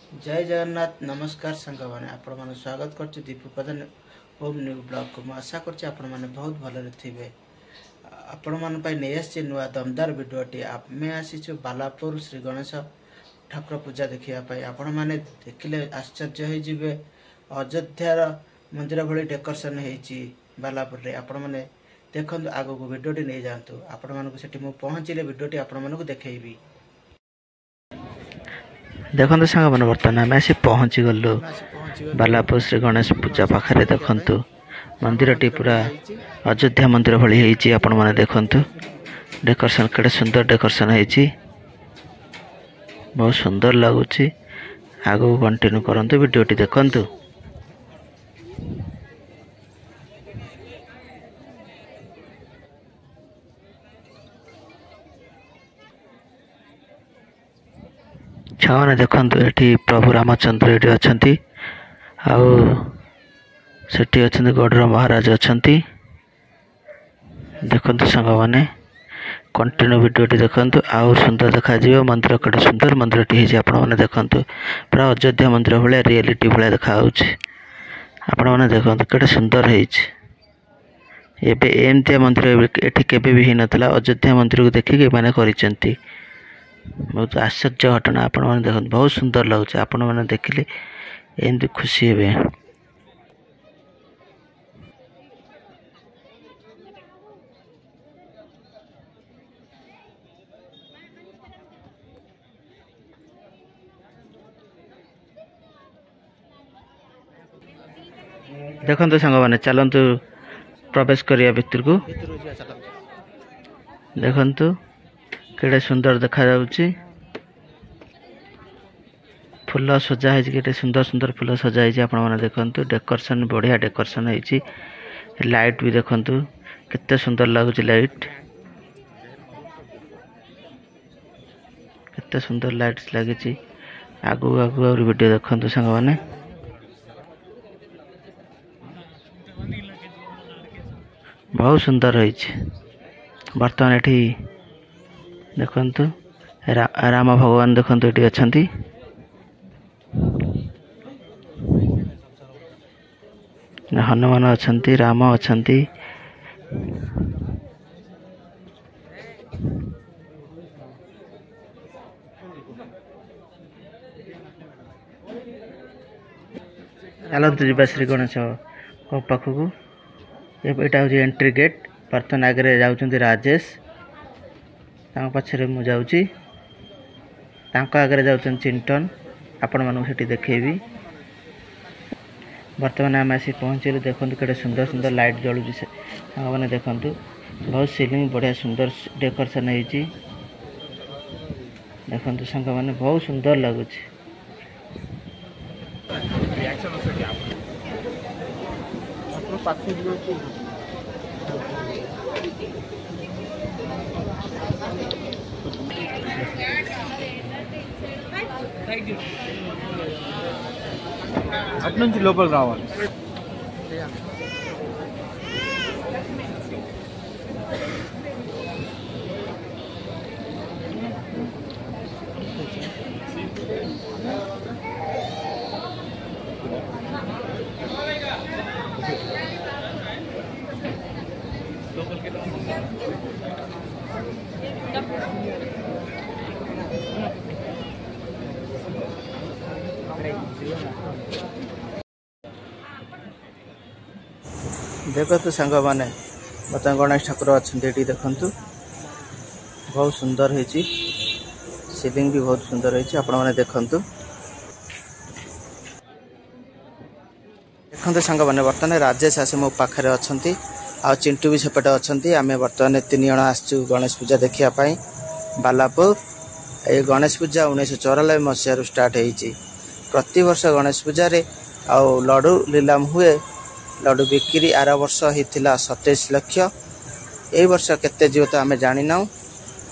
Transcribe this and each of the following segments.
जय जगन्नाथ नमस्कार सांग मैंने आपण मैंने स्वागत कर दीपू प्रधान होम न्यू ब्लॉग को आशा कर बहुत भल थे आपण मान नहीं आसी नुआ दमदार भिडटी आम आसीचु बालापुर श्री गणेश ठाकुर पूजा देखापी आपण मैंने देखिले आश्चर्य हो अयोध्यार मंदिर भली डेकोरेशन होती बालापुर रे आपण मैंने देखु आग को भिडटी नहीं जातु आपण मानक पहुँचले भिडटी आपण मानक देखी देखो सांग मैंने बर्तमान आम आसी पहुँची गलु बालापुर श्री गणेश पूजा पाखे देखु मंदिर टी पूरा अयोध्या मंदिर भली होती आपण मैंने देखु डेकोरेशन केड़े सुंदर डेकोरेशन होती बहुत सुंदर लगुच आग को कंटिन्यू करंतु वीडियोटी देखंतु। छाने देखंतु एठी प्रभु रामचंद्र एठी अछंती आउ सेठी अछंती गढ़र महाराज अछंती देखंतु संग माने कंटिन्यू वीडियोटी देखंतु आउ सुंदर देखा जिवो मंदिर केडे सुंदर मंदिरटी हेछि आपण माने देखंतु पूरा अयोध्या मंदिर भले रियलिटी भले देखा होछि आपण माने देखंतु केडे सुंदर हेछि एबे एमतिया मंदिर एठी केबे भी हिनतला अयोध्या मंदिर को देखि के माने करिसेंती बहुत आश्चर्य घटना आपण मैंने देख बहुत सुंदर लगुच आपण मैंने देखिले एमती खुशी हे देखो सांग मैंने चलतु प्रवेश करिया भितर को देखंतु केड़े सुंदर देखा जाउची फूल सजा है केटे सुंदर सुंदर फूल सजा है आपण माने देखंतु डेकोरेशन बढ़िया डेकोरेशन है लाइट भी देखंतु केते सुंदर लागुची लाइट केते सुंदर लाइट्स लागिची आगु आगु और वीडियो देखंतु संग माने बहुत सुंदर है बर्तमान एठी देखंतु राम भगवान देखंतु एटी अछंती हनुमान अछंती राम अछंती चलतु जी श्री गणेश पाखक यहाँ हूँ एंट्री गेट बर्तमान आगे जाऊँच राजेश पछरे मु जाऊँगी आगे जाऊँ चिंटन आपण मानू से देखेबी बर्तमान आम आसी पहुँचलु देखो केटे सुंदर सुंदर लाइट जलुची मैंने देखु बहुत सीलिंग बढ़िया सुंदर डेकोरेशन होती देखु सांग मैंने बहुत सुंदर लगुच అటు నుంచి లోపలికి రావాలి देखु सांग मैंने बर्तमान गणेश ठाकुर अच्छा देखु बहुत सुंदर है सीलिंग भी बहुत सुंदर है आपण मैंने देखु देखते सांग मैंने बर्तमान राजेश आसे मो पाखे अच्छा आ चिंटू भी सेपटे अच्छा आम बर्तमान 3 जन आसचु गणेश पूजा देखापी बालापुर ये गणेश पूजा 1994 मसीह स्टार्ट होती प्रति वर्ष गणेश पूजा आउ लड्डू लीलाम हुए लड्डू बिक्री आर वर्ष होता 27 लाख ए वर्ष केते जीव तो आम जानी ना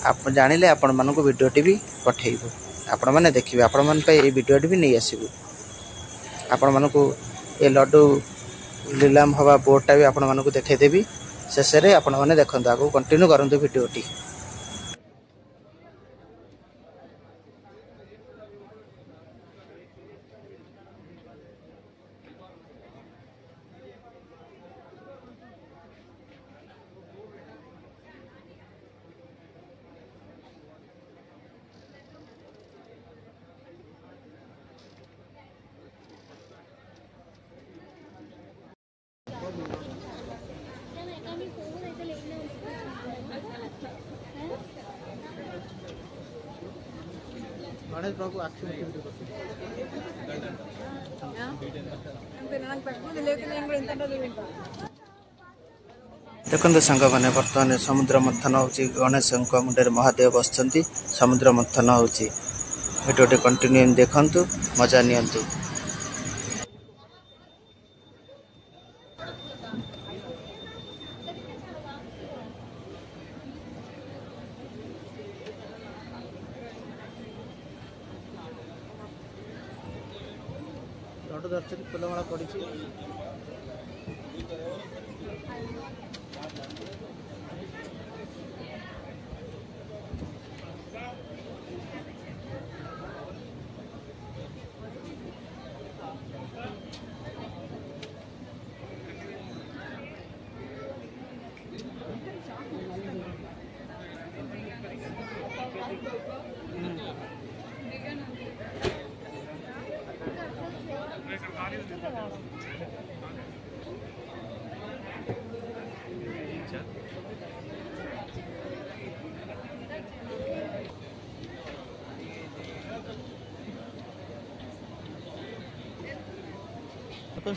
आप जानिले आपण मानक वीडियोटी भी पठेबू आपण मैंने देखिए आपण मान ये वीडियोटी भी नहीं आसबू आपण मानक ये लड्डू लीलाम हवा बोर्डटा भी आपण मानक देखदेवी शेष में आपण मैंने देखते आगे कंटिन्यू करूँ वीडियोटी गणेश बाबू आखि देखते सांग मैंने बर्तमान समुद्र मंथन हो गणेश मुंडे महादेव बस समुद्र मंथन हो भिडियो कंटिन्यू देखु मजा नियंतु। लड्डू धरती फुलमाला पड़ी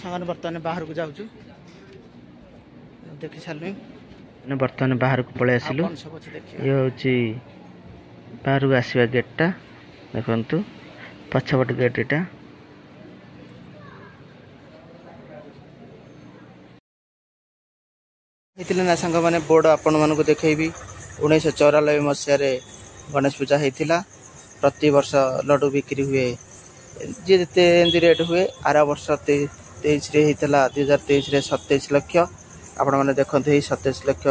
सांग बर्तमान बाहर को जाऊँ देखी सारे बर्तमान बाहर को पलि आसिलु ये हूँ बाहर को आसवा गेटा देखु पछपट गेट यहाँ ना सांग मैंने बोर्ड आपण मानक देखी 1994 मसीह गणेश पूजा होता प्रति वर्ष लड्डू बिक्री हुए जी रेट हुए आर वर्ष 23 2023 27 लक्ष आपण मैंने देखते 27 लक्ष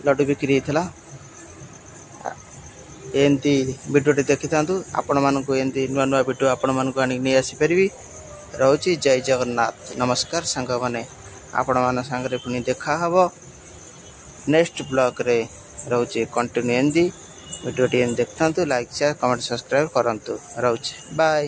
लड्डू बिक्री होता एमती वीडियो देखी था आपण मानक एमती नुआ नुआ वीडियो आपण मानक आनी नहीं आसीपरि रोची। जय जगन्नाथ नमस्कार सांग मैंने आपण मान सांगरे पुणी देखा हब नेक्स्ट ब्लॉग रे रोचे कंटिन्यू एमती वीडियो देखता लाइक शेयर कमेंट सब्सक्राइब करंतु रोचे बाय।